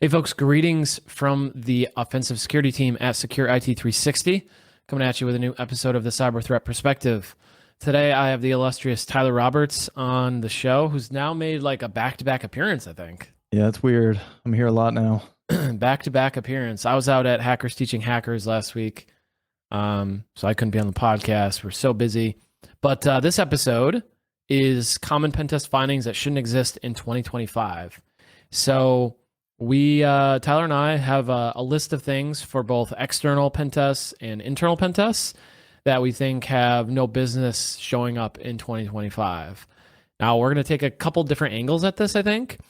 Hey, folks, greetings from the offensive security team at Secure IT 360, coming at you with a new episode of the Cyber Threat Perspective. Today, I have the illustrious Tyler Roberts on the show, who's now made like a back-to-back appearance, I think. Yeah, it's weird. I'm here a lot now. Back-to-back appearance. I was out at Hackers Teaching Hackers last week, so I couldn't be on the podcast. We're so busy. But this episode is common Pentest findings that shouldn't exist in 2025. So we, Tyler and I, have a list of things for both external pen tests and internal pen tests that we think have no business showing up in 2025. Now, we're going to take a couple different angles at this, I think.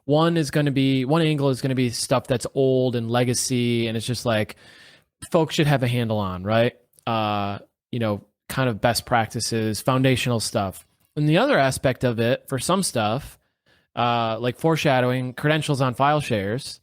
One angle is going to be stuff that's old and legacy, and it's just like folks should have a handle on, right? Kind of best practices, foundational stuff. And the other aspect of it, for some stuff, like foreshadowing credentials on file shares,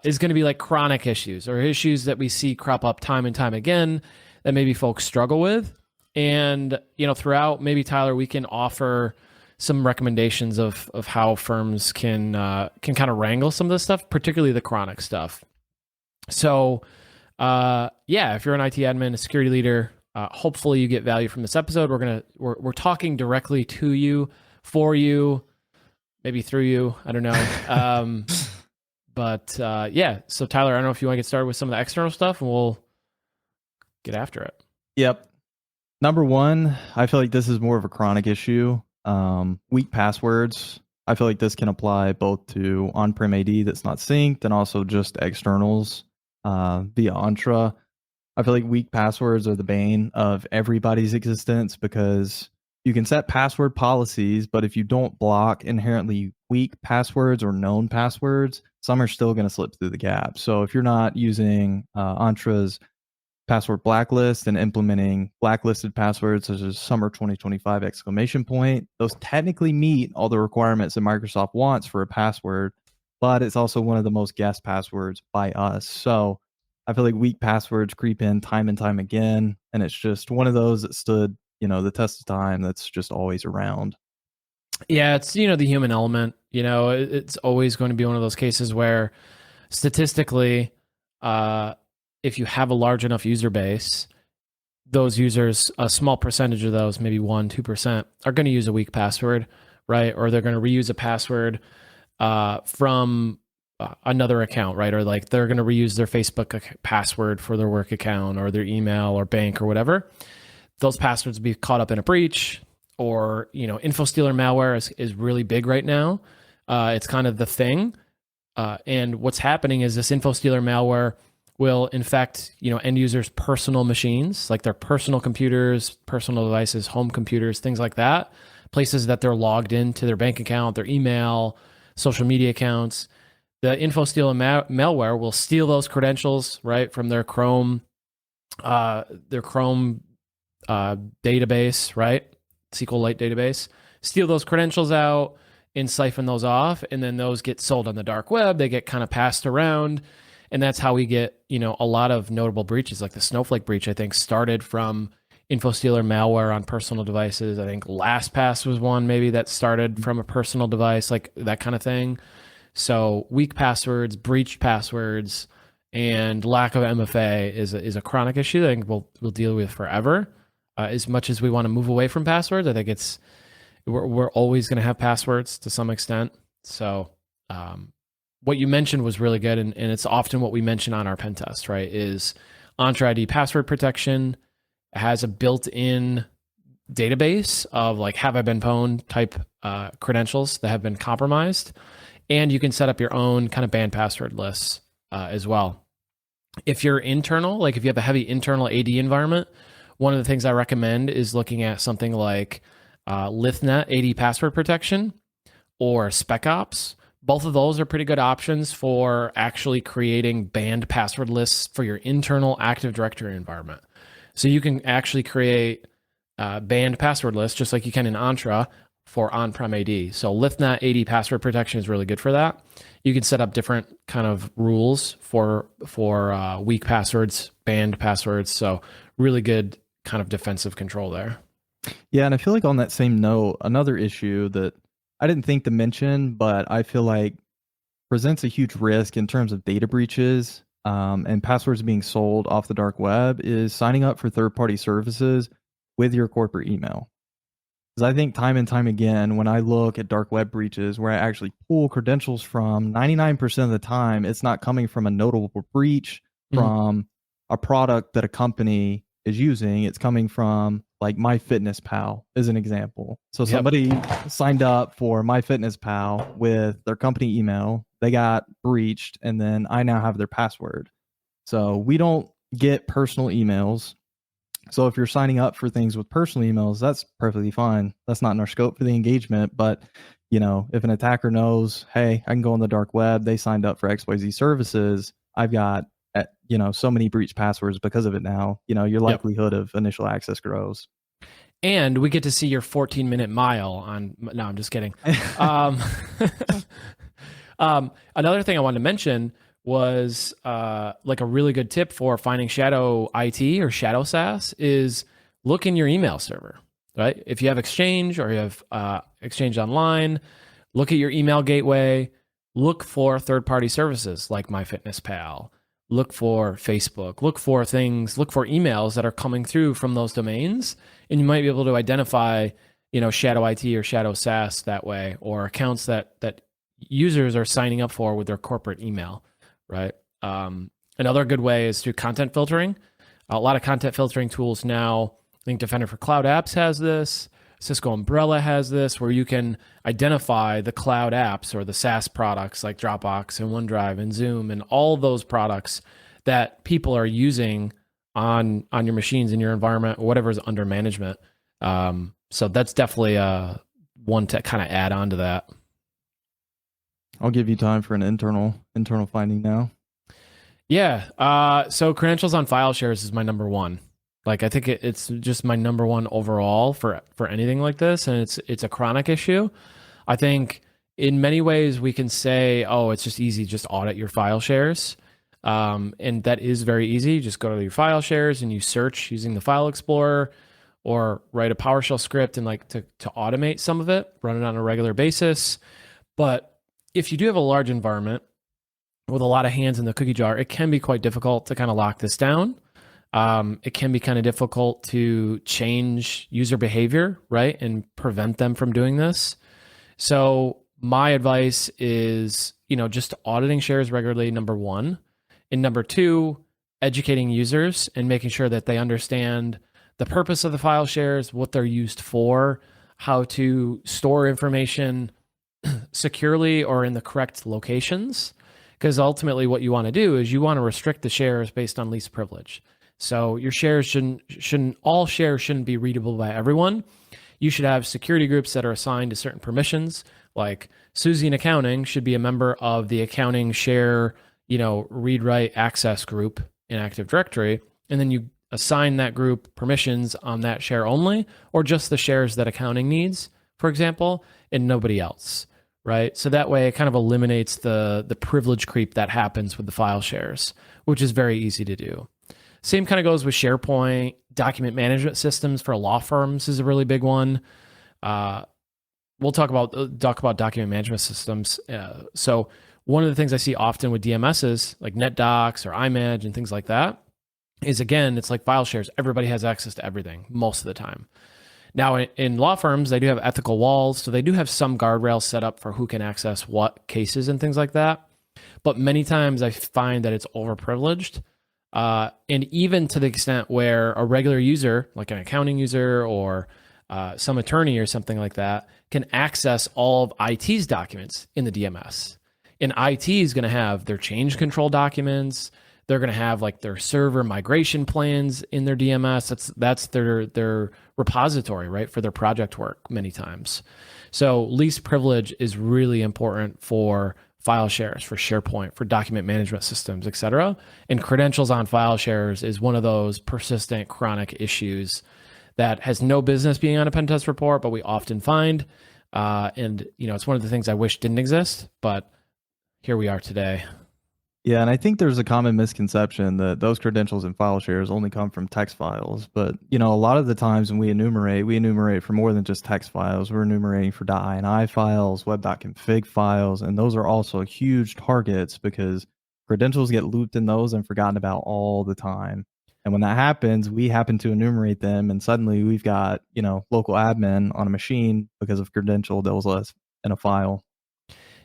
is going to be like chronic issues or issues that we see crop up time and time again that maybe folks struggle with. And, throughout, maybe Tyler, we can offer some recommendations of how firms can kind of wrangle some of this stuff, particularly the chronic stuff. So, if you're an IT admin, a security leader, hopefully you get value from this episode. We're talking directly to you, for you, maybe through you. I don't know. So Tyler, I don't know if you want to get started with some of the external stuff, and we'll get after it. Yep. Number one, I feel like this is more of a chronic issue. Weak passwords. I feel like this can apply both to on-prem AD that's not synced and also just externals via Entra. I feel like weak passwords are the bane of everybody's existence because you can set password policies, but if you don't block inherently weak passwords or known passwords, some are still going to slip through the gap. So if you're not using Entra's password blacklist and implementing blacklisted passwords such as summer 2025 ! Those technically meet all the requirements that Microsoft wants for a password, but it's also one of the most guessed passwords by us. So I feel like weak passwords creep in time and time again, and it's just one of those that stood, the test of time, that's just always around. Yeah, it's, the human element. It's always going to be one of those cases where statistically, if you have a large enough user base, those users, a small percentage of those, maybe 1-2%, are going to use a weak password, right? Or they're going to reuse a password from another account, right? Or like they're going to reuse their Facebook password for their work account or their email or bank or whatever. Those passwords will be caught up in a breach, or, info stealer malware is really big right now. It's kind of the thing. And what's happening is this info stealer malware will infect, end users' personal machines, like their personal computers, personal devices, home computers, things like that, places that they're logged into their bank account, their email, social media accounts. The info stealer malware will steal those credentials, right, from their Chrome database, right, SQLite database, steal those credentials out and siphon those off, and then those get sold on the dark web. They get kind of passed around. And that's how we get, a lot of notable breaches, like the Snowflake breach, I think, started from InfoStealer malware on personal devices. I think LastPass was one maybe that started from a personal device, like that kind of thing. So weak passwords, breached passwords, and lack of MFA is a chronic issue that I think we'll deal with forever. As much as we want to move away from passwords, I think we're always going to have passwords to some extent. So, what you mentioned was really good, and it's often what we mention on our pen test, right, is Entra ID password protection has a built-in database of like have I been pwned type credentials that have been compromised, and you can set up your own kind of banned password lists as well. If you're internal, like if you have a heavy internal AD environment, one of the things I recommend is looking at something like LithNet AD password protection or SpecOps. Both of those are pretty good options for actually creating banned password lists for your internal Active Directory environment. So you can actually create banned password lists just like you can in Entra for on-prem AD. So LithNet AD password protection is really good for that. You can set up different kind of rules for weak passwords, banned passwords. So really good kind of defensive control there. Yeah, and I feel like on that same note, another issue that I didn't think to mention, but I feel like presents a huge risk in terms of data breaches and passwords being sold off the dark web is signing up for third-party services with your corporate email. Because I think time and time again, when I look at dark web breaches where I actually pull credentials from, 99% of the time, it's not coming from a notable breach from a product that a company is using. It's coming from like MyFitnessPal as an example. So somebody signed up for MyFitnessPal with their company email, they got breached, and then I now have their password. So we don't get personal emails. So if you're signing up for things with personal emails, that's perfectly fine. That's not in our scope for the engagement. But, you know, if an attacker knows, hey, I can go on the dark web, they signed up for XYZ services, I've got, you know, so many breach passwords because of it now, you know, your likelihood of initial access grows. And we get to see your 14-minute mile on, no, I'm just kidding. Another thing I wanted to mention was like a really good tip for finding shadow IT or shadow SaaS is look in your email server, right? If you have Exchange or you have Exchange Online, look at your email gateway, look for third-party services like MyFitnessPal, look for Facebook, look for things, look for emails that are coming through from those domains, and you might be able to identify, you know, shadow IT or shadow SaaS that way, or accounts that users are signing up for with their corporate email. Right. Another good way is through content filtering. A lot of content filtering tools now. I think Defender for Cloud Apps has this. Cisco Umbrella has this, where you can identify the cloud apps or the SaaS products like Dropbox and OneDrive and Zoom and all those products that people are using on your machines in your environment, or whatever's under management. So that's definitely one to kind of add on to that. I'll give you time for an internal finding now. Yeah. So credentials on file shares is my number one. Like, I think it's just my number one overall for anything like this, and it's a chronic issue. I think in many ways we can say, oh, it's just easy, just audit your file shares, and that is very easy. You just go to your file shares and you search using the File Explorer, or write a PowerShell script and like to automate some of it, run it on a regular basis. But if you do have a large environment with a lot of hands in the cookie jar, it can be quite difficult to kind of lock this down. It can be kind of difficult to change user behavior, right, and prevent them from doing this. So my advice is, you know, just auditing shares regularly, number one. And number two, educating users and making sure that they understand the purpose of the file shares, what they're used for, how to store information securely or in the correct locations. Because ultimately what you want to do is you want to restrict the shares based on least privilege. So your shares all shares shouldn't be readable by everyone. You should have security groups that are assigned to certain permissions, like Susie in accounting should be a member of the accounting share, you know, read write access group in Active Directory. And then you assign that group permissions on that share only, or just the shares that accounting needs, for example, and nobody else. Right. So that way it kind of eliminates the privilege creep that happens with the file shares, which is very easy to do. Same kind of goes with SharePoint. Document management systems for law firms is a really big one. We'll talk about document management systems. So one of the things I see often with DMSs like NetDocs or iManage and things like that is, again, it's like file shares. Everybody has access to everything most of the time. Now, in law firms, they do have ethical walls, so they do have some guardrails set up for who can access what cases and things like that. But many times I find that it's overprivileged. And even to the extent where a regular user, like an accounting user or some attorney or something like that, can access all of IT's documents in the DMS. And IT is going to have their change control documents. They're going to have like their server migration plans in their DMS. That's their repository, right, for their project work many times. So least privilege is really important for file shares, for SharePoint, for document management systems, et cetera. And credentials on file shares is one of those persistent chronic issues that has no business being on a pen test report, but we often find. And, you know, it's one of the things I wish didn't exist, but here we are today. Yeah, and I think there's a common misconception that those credentials and file shares only come from text files. But, a lot of the times when we enumerate for more than just text files. We're enumerating for .ini files, web.config files, and those are also huge targets because credentials get looped in those and forgotten about all the time. And when that happens, we happen to enumerate them, and suddenly we've got, local admin on a machine because of credential that was less in a file.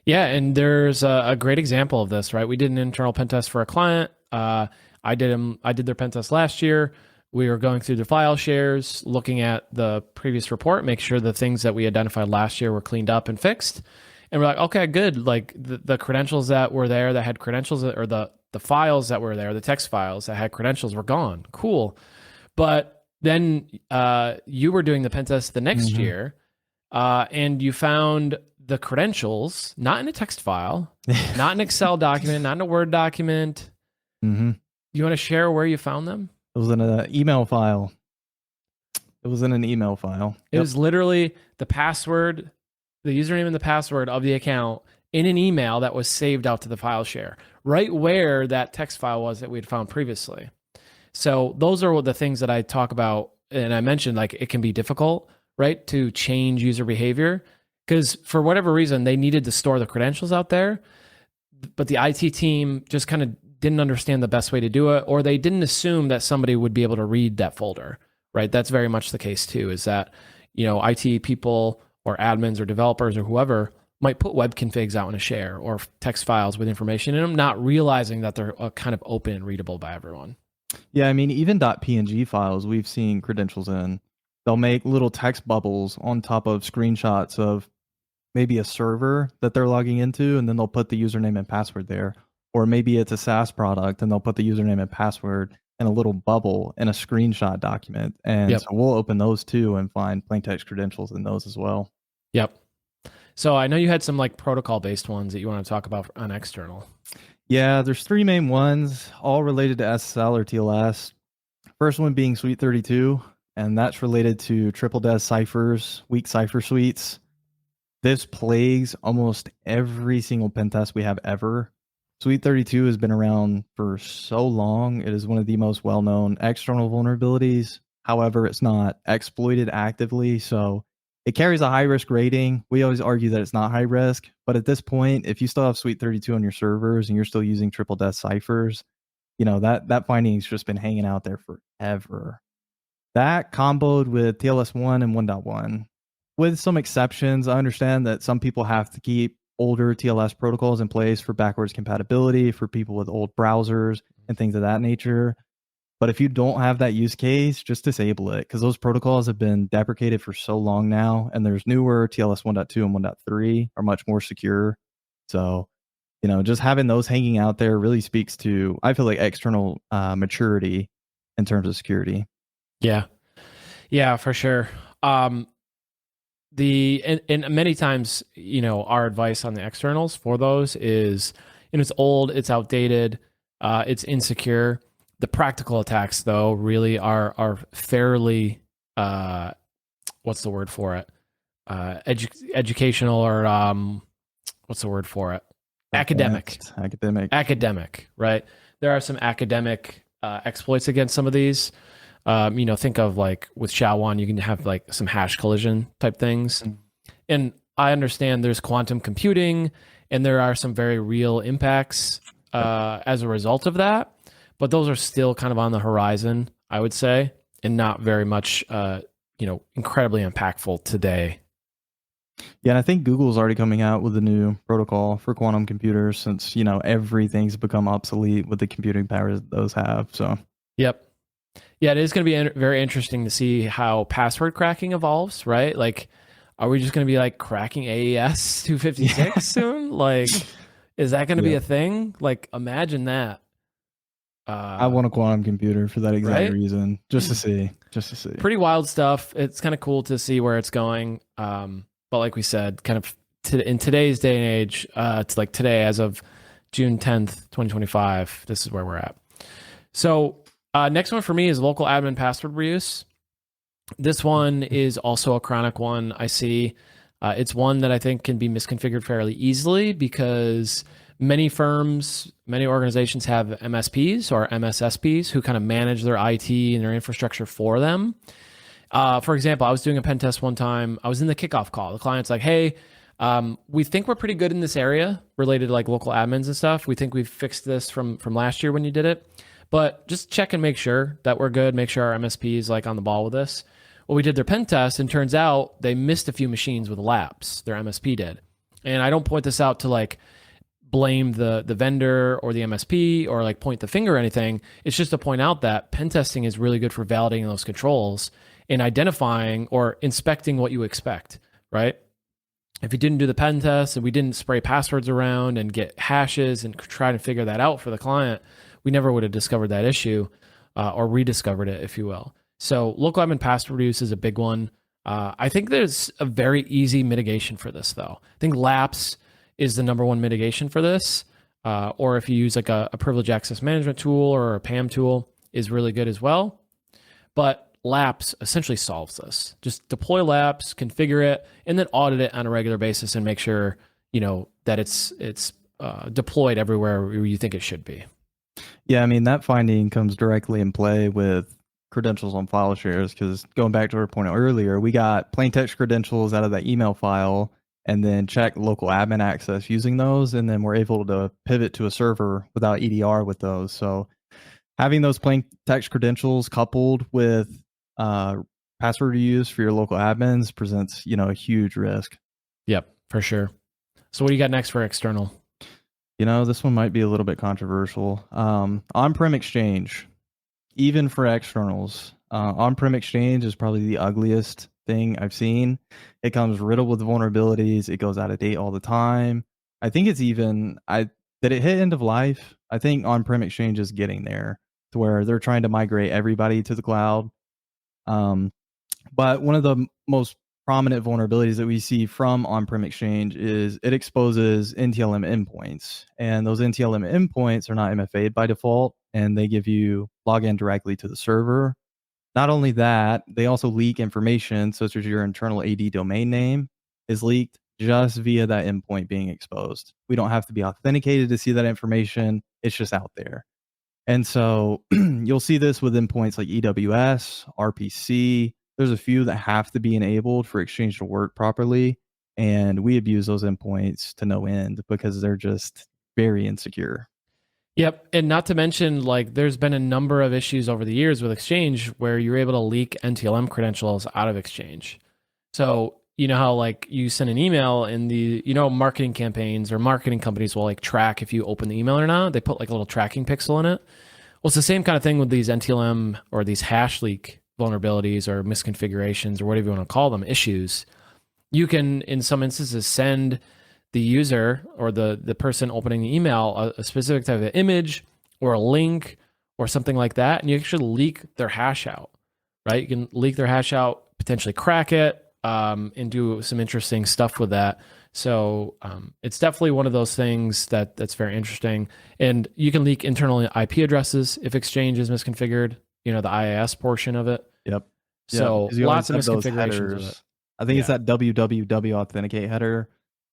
Yeah, and there's a great example of this, right? We did an internal pen test for a client. I did their pen test last year. We were going through the file shares, looking at the previous report, make sure the things that we identified last year were cleaned up and fixed. And we're like, okay, good. Like the credentials that were there that had credentials, or the files that were there, the text files that had credentials were gone. Cool. But then you were doing the pen test the next year, and you found the credentials not in a text file, not an Excel document, not in a Word document. You want to share where you found them? It was in an email file. It was in an email file. It was literally the password, the username and the password of the account in an email that was saved out to the file share, right where that text file was that we had found previously. So those are the things that I talk about. And I mentioned, like, it can be difficult, right, to change user behavior because for whatever reason, they needed to store the credentials out there. But the IT team just kind of didn't understand the best way to do it, or they didn't assume that somebody would be able to read that folder, right? That's very much the case too, is that, IT people or admins or developers or whoever might put web configs out in a share or text files with information in them, not realizing that they're kind of open and readable by everyone. Yeah, I mean, even .png files we've seen credentials in. They'll make little text bubbles on top of screenshots of maybe a server that they're logging into, and then they'll put the username and password there. Or maybe it's a SaaS product, and they'll put the username and password in a little bubble in a screenshot document. And so we'll open those too and find plain text credentials in those as well. Yep. So I know you had some like protocol-based ones that you want to talk about on external. Yeah, there's three main ones, all related to SSL or TLS. First one being Suite 32, and that's related to triple des ciphers, weak cipher suites. This plagues almost every single pen test we have ever. Suite 32 has been around for so long. It is one of the most well-known external vulnerabilities. However, it's not exploited actively, so it carries a high-risk rating. We always argue that it's not high risk, but at this point, if you still have Suite 32 on your servers and you're still using triple des ciphers, that finding has just been hanging out there forever. That comboed with TLS 1 and 1.1. With some exceptions, I understand that some people have to keep older TLS protocols in place for backwards compatibility for people with old browsers and things of that nature. But if you don't have that use case, just disable it because those protocols have been deprecated for so long now. And there's newer TLS 1.2 and 1.3 are much more secure. So, just having those hanging out there really speaks to, I feel like, external maturity in terms of security. Yeah. Yeah, for sure. And many times, our advice on the externals for those is, it's old, it's outdated, it's insecure. The practical attacks, though, really are fairly, what's the word for it? Educational, or what's the word for it? Academic, right? There are some academic exploits against some of these. Think of like with SHA-1, you can have like some hash collision type things. And I understand there's quantum computing and there are some very real impacts as a result of that. But those are still kind of on the horizon, I would say, and not very much, incredibly impactful today. Yeah, and I think Google's already coming out with a new protocol for quantum computers since, everything's become obsolete with the computing powers that those have. So, yep. Yeah, it is going to be very interesting to see how password cracking evolves, right? Like, are we just going to be like cracking AES 256 soon? Like, is that going to be a thing? Like, imagine that. I want a quantum computer for that exact reason, just to see. Pretty wild stuff. It's kind of cool to see where it's going. But like we said, kind of in today's day and age, it's like today, as of June 10th, 2025, this is where we're at. So next one for me is local admin password reuse. This one is also a chronic one I see. It's one that I think can be misconfigured fairly easily because Many firms, many organizations have MSPs or MSSPs who kind of manage their IT and their infrastructure for them. For example, I was doing a pen test one time. I was in the kickoff call. The client's like, hey, we think we're pretty good in this area related to like local admins and stuff. We think we've fixed this from last year when you did it, but just check and make sure that we're good. Make sure our MSP is like on the ball with this. Well, we did their pen test and turns out they missed a few machines with laps. Their MSP did. And I don't point this out to like blame the vendor or the MSP or like point the finger or anything. It's just to point out that pen testing is really good for validating those controls and identifying or inspecting what you expect, right? If you didn't do the pen test and we didn't spray passwords around and get hashes and try to figure that out for the client, we never would have discovered that issue or rediscovered it, if you will. So local admin password use is a big one. I think there's a very easy mitigation for this, though. I think LAPS is the number one mitigation for this. Or if you use like a privilege access management tool or a PAM tool is really good as well. But LAPS essentially solves this. Just deploy LAPS, configure it, and then audit it on a regular basis and make sure, that it's deployed everywhere where you think it should be. Yeah, I mean, that finding comes directly in play with credentials on file shares, because going back to our point earlier, we got plain text credentials out of that email file and then check local admin access using those, and then we're able to pivot to a server without EDR with those. So having those plain text credentials coupled with password use for your local admins presents, a huge risk. Yep, for sure. So what do you got next for external? This one might be a little bit controversial. On-prem Exchange, even for externals, on-prem Exchange is probably the ugliest thing I've seen. It comes riddled with vulnerabilities. It goes out of date all the time. I think it's even, did it hit end of life? I think on-prem Exchange is getting there to where they're trying to migrate everybody to the cloud. But one of the most prominent vulnerabilities that we see from on-prem Exchange is it exposes NTLM endpoints, and those NTLM endpoints are not MFA'd by default, and they give you login directly to the server. Not only that, they also leak information such as your internal AD domain name is leaked just via that endpoint being exposed. We don't have to be authenticated to see that information. It's just out there. And so you'll see this with endpoints like EWS, RPC. There's a few that have to be enabled for Exchange to work properly. And we abuse those endpoints to no end because they're just very insecure. Yep. And not to mention, like, there's been a number of issues over the years with Exchange where you're able to leak NTLM credentials out of Exchange. So, you know how like you send an email and marketing campaigns or marketing companies will like track if you open the email or not. They put like a little tracking pixel in it. Well, it's the same kind of thing with these NTLM or these hash leak vulnerabilities or misconfigurations or whatever you want to call them, issues. You can, in some instances, send the user or the person opening the email a specific type of image or a link or something like that, and you actually leak their hash out, right? You can leak their hash out, potentially crack it, and do some interesting stuff with that. So it's definitely one of those things that's very interesting. And you can leak internal IP addresses if Exchange is misconfigured, the IIS portion of it. Yep. So lots of misconfigurations of it. I think it's that www authenticate header.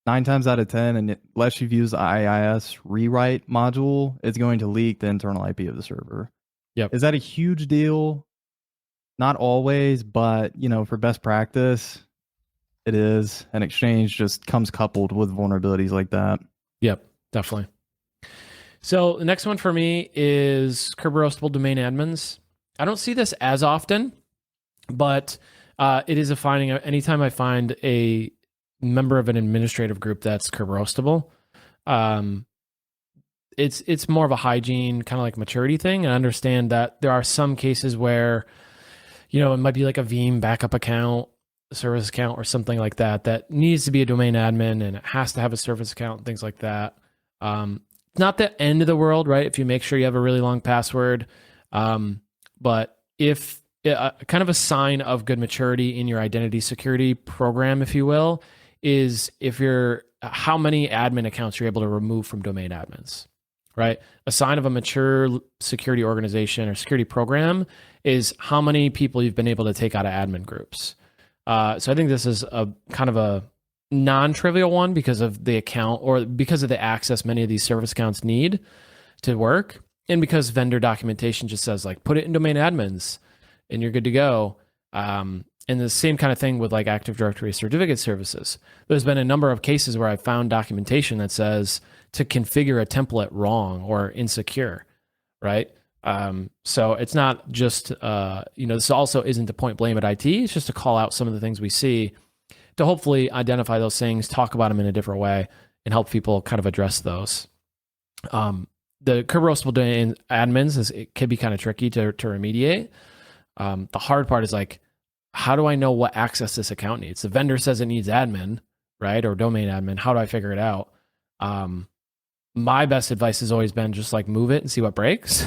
9 times out of 10, and unless you've used the IIS rewrite module, it's going to leak the internal IP of the server. Yep. Is that a huge deal? Not always, but for best practice, it is. And Exchange just comes coupled with vulnerabilities like that. Yep, definitely. So the next one for me is curb roastable domain admins. I don't see this as often, but it is a finding. Anytime I find a member of an administrative group that's curb roastable, it's more of a hygiene kind of like maturity thing. And I understand that there are some cases where it might be like a Veeam backup account, a service account, or something like that needs to be a domain admin and it has to have a service account and things like that. Not the end of the world, right? If you make sure you have a really long password, but if kind of a sign of good maturity in your identity security program, if you will, is how many admin accounts you're able to remove from domain admins, right? A sign of a mature security organization or security program is how many people you've been able to take out of admin groups. So I think this is a kind of non-trivial one because of the account or because of the access many of these service accounts need to work, and because vendor documentation just says like put it in domain admins and you're good to go. And the same kind of thing with like Active Directory certificate services. There's been a number of cases where I found documentation that says to configure a template wrong or insecure, right? So it's not just, this also isn't to point blame at IT. It's just to call out some of the things we see to hopefully identify those things, talk about them in a different way, and help people kind of address those. The curb roastable domain admins it can be kind of tricky to remediate. The hard part is like, how do I know what access this account needs? The vendor says it needs admin, right? Or domain admin. How do I figure it out? My best advice has always been just like move it and see what breaks.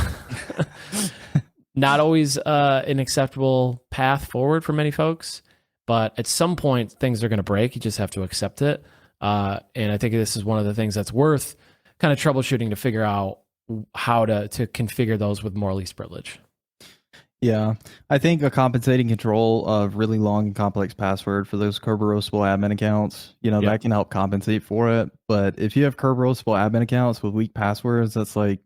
Not always an acceptable path forward for many folks, but at some point things are going to break. You just have to accept it. And I think this is one of the things that's worth kind of troubleshooting to figure out how to configure those with more least privilege. Yeah, I think a compensating control of really long and complex password for those curb roastable admin accounts, that can help compensate for it. But if you have curb roastable admin accounts with weak passwords, that's like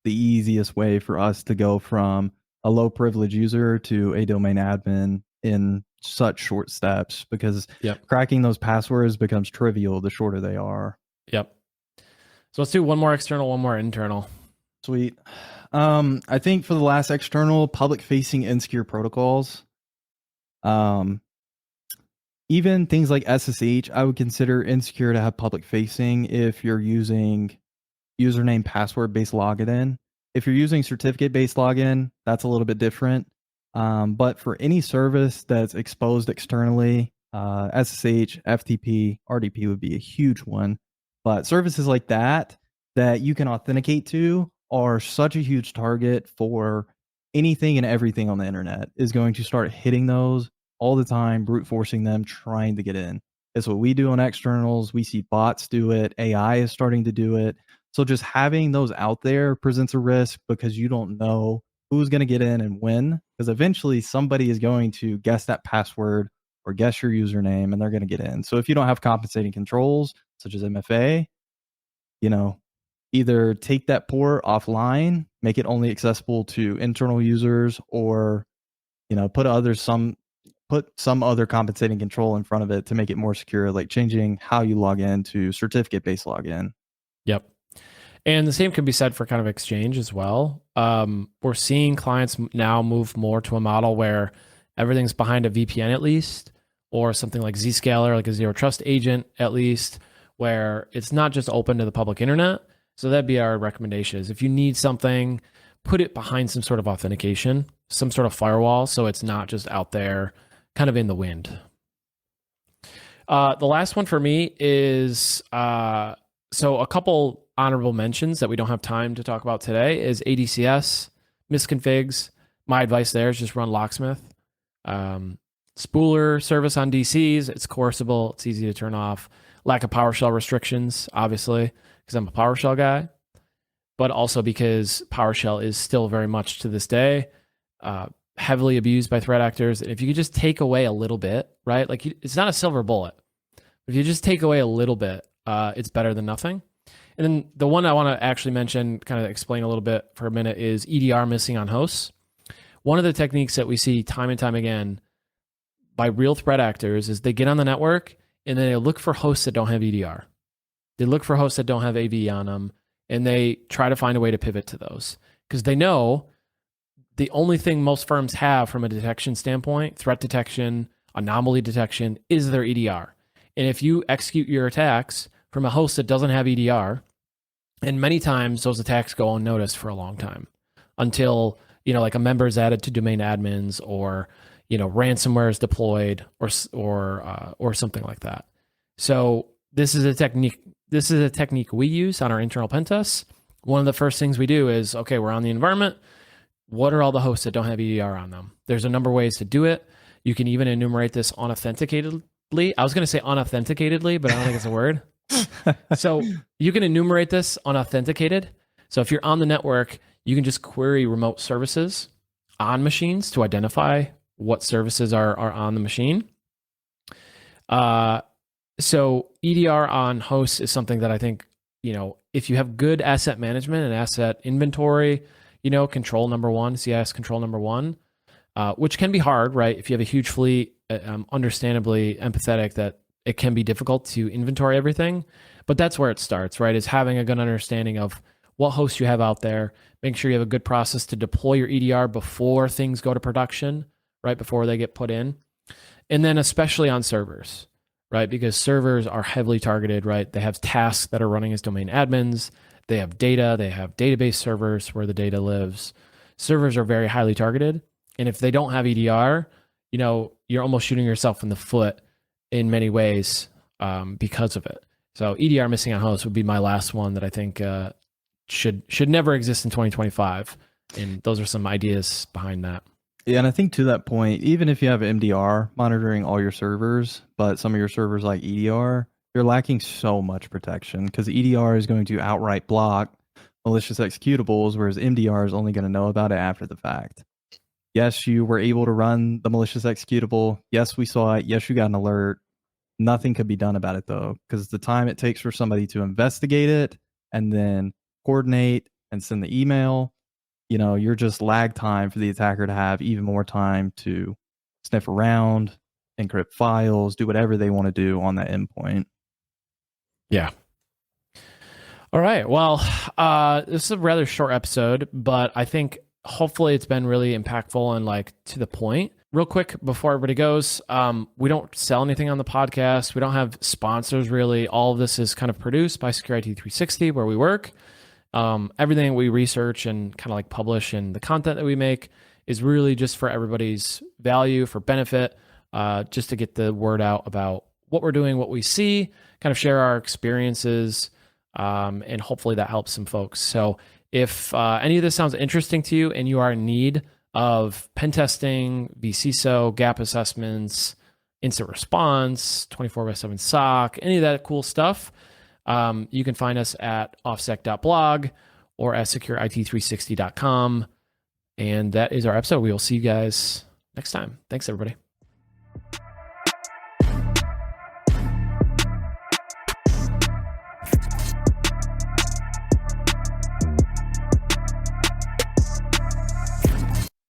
the easiest way for us to go from a low privilege user to a domain admin in such short steps, because cracking those passwords becomes trivial the shorter they are. Yep. So let's do one more external, one more internal. Sweet. I think for the last external, public facing insecure protocols, even things like SSH, I would consider insecure to have public facing if you're using username password based login. If you're using certificate based login, that's a little bit different. But for any service that's exposed externally, SSH, FTP, RDP would be a huge one. But services like that you can authenticate to are such a huge target for anything and everything on the internet is going to start hitting those all the time, brute forcing them, trying to get in. It's what we do on externals. We see bots do it. AI is starting to do it. So just having those out there presents a risk because you don't know who's going to get in and when, because eventually somebody is going to guess that password or guess your username and they're going to get in. So if you don't have compensating controls such as MFA, either take that port offline, make it only accessible to internal users, or put some other compensating control in front of it to make it more secure, like changing how you log in to certificate based login. Yep. And the same can be said for kind of Exchange as well. We're seeing clients now move more to a model where everything's behind a VPN at least, or something like Zscaler, like a zero trust agent at least, where it's not just open to the public internet. So that'd be our recommendation is if you need something, put it behind some sort of authentication, some sort of firewall, so it's not just out there kind of in the wind. The last one for me is, so a couple honorable mentions that we don't have time to talk about today is ADCS, misconfigs. My advice there is just run Locksmith. Spooler service on DCs, it's coercible, it's easy to turn off. Lack of PowerShell restrictions, obviously, because I'm a PowerShell guy, but also because PowerShell is still very much to this day heavily abused by threat actors. And if you could just take away a little bit, right? Like it's not a silver bullet. If you just take away a little bit, it's better than nothing. And then the one I want to actually mention, kind of explain a little bit for a minute, is EDR missing on hosts. One of the techniques that we see time and time again by real threat actors is they get on the network and then they look for hosts that don't have EDR. They look for hosts that don't have AV on them, and they try to find a way to pivot to those because they know the only thing most firms have from a detection standpoint, threat detection, anomaly detection, is their EDR. And if you execute your attacks from a host that doesn't have EDR, and many times those attacks go unnoticed for a long time until, like a member is added to domain admins, or, ransomware is deployed, or something like that. So this is a technique we use on our internal pen tests. One of the first things we do is, okay, we're on the environment. What are all the hosts that don't have EDR on them? There's a number of ways to do it. You can even enumerate this unauthenticatedly. I was going to say unauthenticatedly, but I don't think it's a word. So you can enumerate this unauthenticated. So if you're on the network, you can just query remote services on machines to identify what services are on the machine. So EDR on hosts is something that I think, if you have good asset management and asset inventory, control number one, CIS control number one, which can be hard, right? If you have a huge fleet, I'm understandably empathetic that it can be difficult to inventory everything, but that's where it starts, right? Is having a good understanding of what hosts you have out there, make sure you have a good process to deploy your EDR before things go to production, right? Before they get put in. And then especially on servers, right? Because servers are heavily targeted, right? They have tasks that are running as domain admins. They have data. They have database servers where the data lives. Servers are very highly targeted. And if they don't have EDR, you're almost shooting yourself in the foot in many ways because of it. So EDR missing on hosts would be my last one that I think should never exist in 2025. And those are some ideas behind that. Yeah, and I think to that point, even if you have MDR monitoring all your servers, but some of your servers like EDR, you're lacking so much protection because EDR is going to outright block malicious executables, whereas MDR is only going to know about it after the fact. Yes, you were able to run the malicious executable. Yes, we saw it. Yes, you got an alert. Nothing could be done about it though, because the time it takes for somebody to investigate it and then coordinate and send the email, you're just lag time for the attacker to have even more time to sniff around, encrypt files, do whatever they want to do on that endpoint. Yeah. All right. Well, this is a rather short episode, but I think hopefully it's been really impactful and to the point. Real quick before everybody goes, we don't sell anything on the podcast. We don't have sponsors really. All of this is kind of produced by Security 360 where we work. Everything we research and kind of publish and the content that we make is really just for everybody's value, for benefit, just to get the word out about what we're doing, what we see, kind of share our experiences, and hopefully that helps some folks. So if any of this sounds interesting to you and you are in need of pen testing, vCISO, gap assessments, incident response, 24/7 SOC, any of that cool stuff, you can find us at offsec.blog or at securit360.com. And that is our episode. We will see you guys next time. Thanks, everybody.